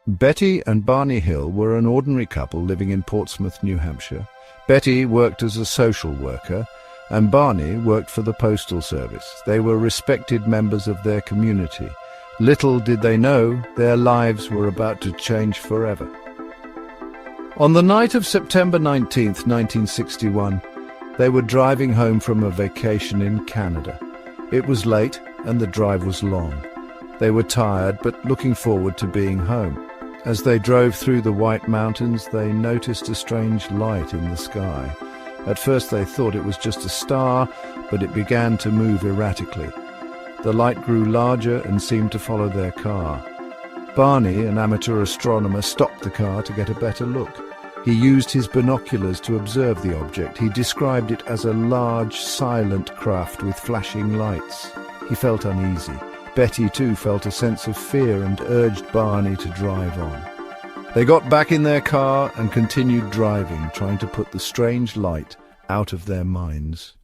Betty and Barney Hill were an ordinary couple living in Portsmouth, New Hampshire. Betty worked as a social worker, and Barney worked for the Postal Service. They were respected members of their community. Little did they know their lives were about to change forever. On the night of September 19th, 1961, they were driving home from a vacation in Canada. It was late and the drive was long. They were tired but looking forward to being home. As they drove through the White Mountains, they noticed a strange light in the sky. At first they thought it was just a star, but it began to move erratically. The light grew larger and seemed to follow their car. Barney, an amateur astronomer, stopped the car to get a better look. He used his binoculars to observe the object. He described it as a large, silent craft with flashing lights. He felt uneasy. Betty too felt a sense of fear and urged Barney to drive on. They got back in their car and continued driving, trying to put the strange light out of their minds.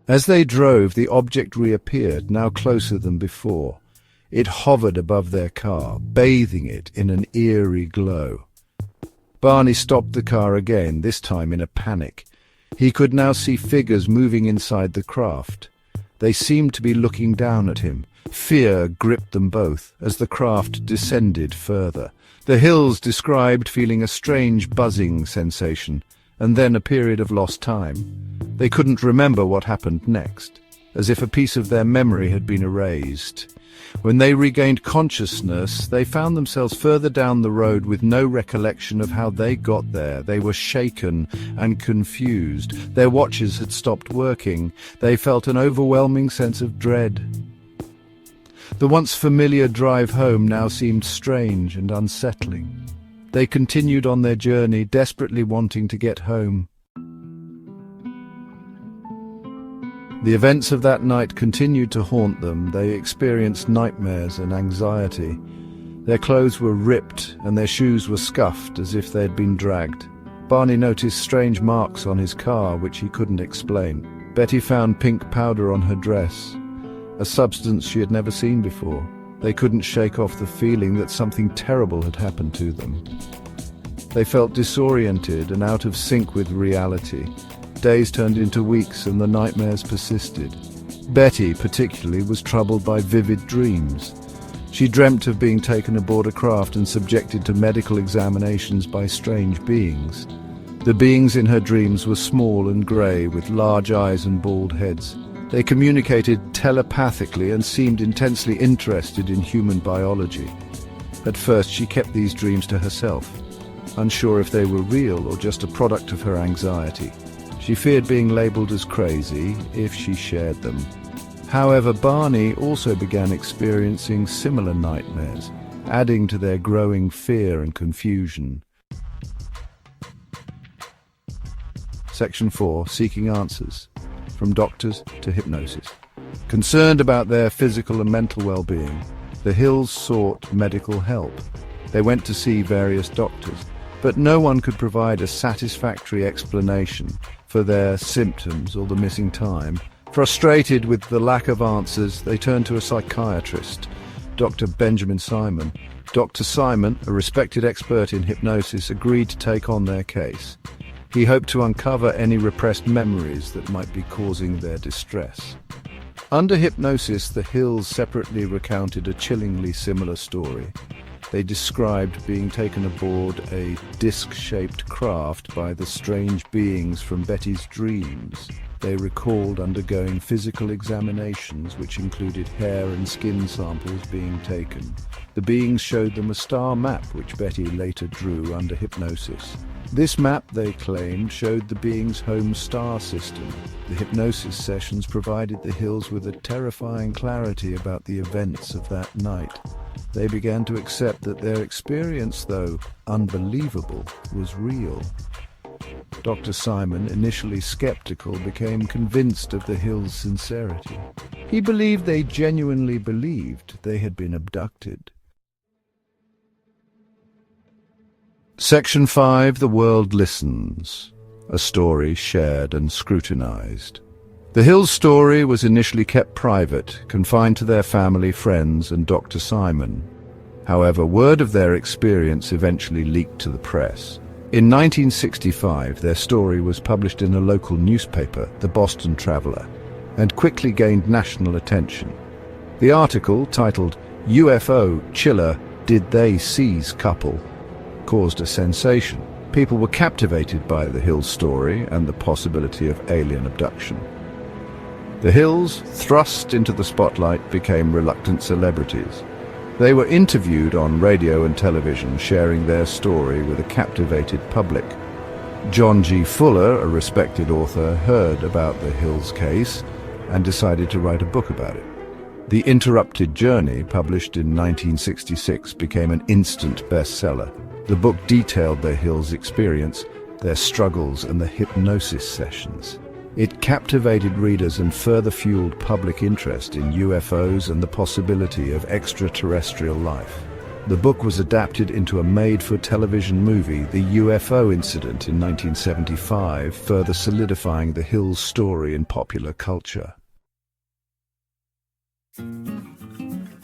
As they drove, the object reappeared, now closer than before. It hovered above their car, bathing it in an eerie glow. Barney stopped the car again, this time in a panic. He could now see figures moving inside the craft. They seemed to be looking down at him. Fear gripped them both as the craft descended further. The Hills described feeling a strange buzzing sensation, and then a period of lost time. They couldn't remember what happened next, as if a piece of their memory had been erased. When they regained consciousness, they found themselves further down the road with no recollection of how they got there. They were shaken and confused. Their watches had stopped working. They felt an overwhelming sense of dread. The once familiar drive home now seemed strange and unsettling. They continued on their journey, desperately wanting to get home. The events of that night continued to haunt them. They experienced nightmares and anxiety. Their clothes were ripped and their shoes were scuffed as if they had been dragged. Barney noticed strange marks on his car which he couldn't explain. Betty found pink powder on her dress, a substance she had never seen before. They couldn't shake off the feeling that something terrible had happened to them. They felt disoriented and out of sync with reality. Days turned into weeks and the nightmares persisted. Betty, particularly, was troubled by vivid dreams. She dreamt of being taken aboard a craft and subjected to medical examinations by strange beings. The beings in her dreams were small and grey, with large eyes and bald heads. They communicated telepathically and seemed intensely interested in human biology. At first she kept these dreams to herself, unsure if they were real or just a product of her anxiety. She feared being labelled as crazy if she shared them. However, Barney also began experiencing similar nightmares, adding to their growing fear and confusion. Section 4. Seeking answers. From doctors to hypnosis. Concerned about their physical and mental well-being, the Hills sought medical help. They went to see various doctors, but no one could provide a satisfactory explanation for their symptoms or the missing time. Frustrated with the lack of answers, they turned to a psychiatrist, Dr. Benjamin Simon. Dr. Simon, a respected expert in hypnosis, agreed to take on their case. He hoped to uncover any repressed memories that might be causing their distress. Under hypnosis, the Hills separately recounted a chillingly similar story. They described being taken aboard a disc-shaped craft by the strange beings from Betty's dreams. They recalled undergoing physical examinations, which included hair and skin samples being taken. The beings showed them a star map, which Betty later drew under hypnosis. This map, they claimed, showed the beings' home star system. The hypnosis sessions provided the Hills with a terrifying clarity about the events of that night. They began to accept that their experience, though unbelievable, was real. Dr. Simon, initially skeptical, became convinced of the Hills' sincerity. He believed they genuinely believed they had been abducted. Section 5. The World Listens. A story shared and scrutinized. The Hills story was initially kept private, confined to their family, friends, and Dr. Simon. However, word of their experience eventually leaked to the press. In 1965, their story was published in a local newspaper, the Boston Traveler, and quickly gained national attention. The article, titled UFO Chiller Did They Seize Couple, caused a sensation. People were captivated by the Hills story and the possibility of alien abduction. The Hills, thrust into the spotlight, became reluctant celebrities. They were interviewed on radio and television, sharing their story with a captivated public. John G. Fuller, a respected author, heard about the Hills case and decided to write a book about it. The Interrupted Journey, published in 1966, became an instant bestseller. The book detailed the Hills' experience, their struggles, and the hypnosis sessions. It captivated readers and further fueled public interest in UFOs and the possibility of extraterrestrial life. The book was adapted into a made-for-television movie, The UFO Incident, in 1975, further solidifying the Hills story in popular culture.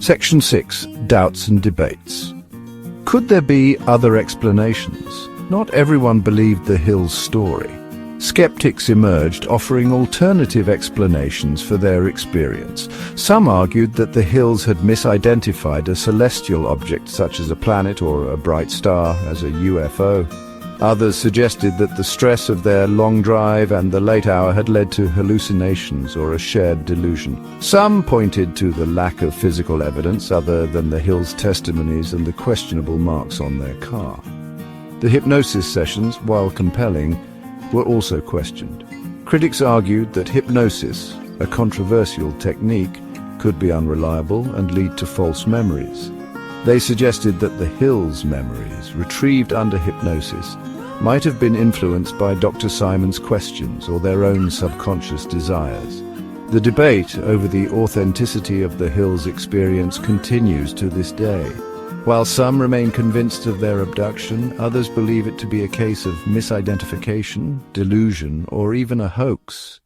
Section 6. Doubts and Debates. Could there be other explanations? Not everyone believed the Hills story. Skeptics emerged, offering alternative explanations for their experience. Some argued that the Hills had misidentified a celestial object such as a planet or a bright star as a UFO. Others suggested that the stress of their long drive and the late hour had led to hallucinations or a shared delusion. Some pointed to the lack of physical evidence other than the Hills' testimonies and the questionable marks on their car. The hypnosis sessions, while compelling, were also questioned. Critics argued that hypnosis, a controversial technique, could be unreliable and lead to false memories. They suggested that the Hills' memories, retrieved under hypnosis, might have been influenced by Dr. Simon's questions or their own subconscious desires. The debate over the authenticity of the Hills' experience continues to this day. While some remain convinced of their abduction, others believe it to be a case of misidentification, delusion, or even a hoax.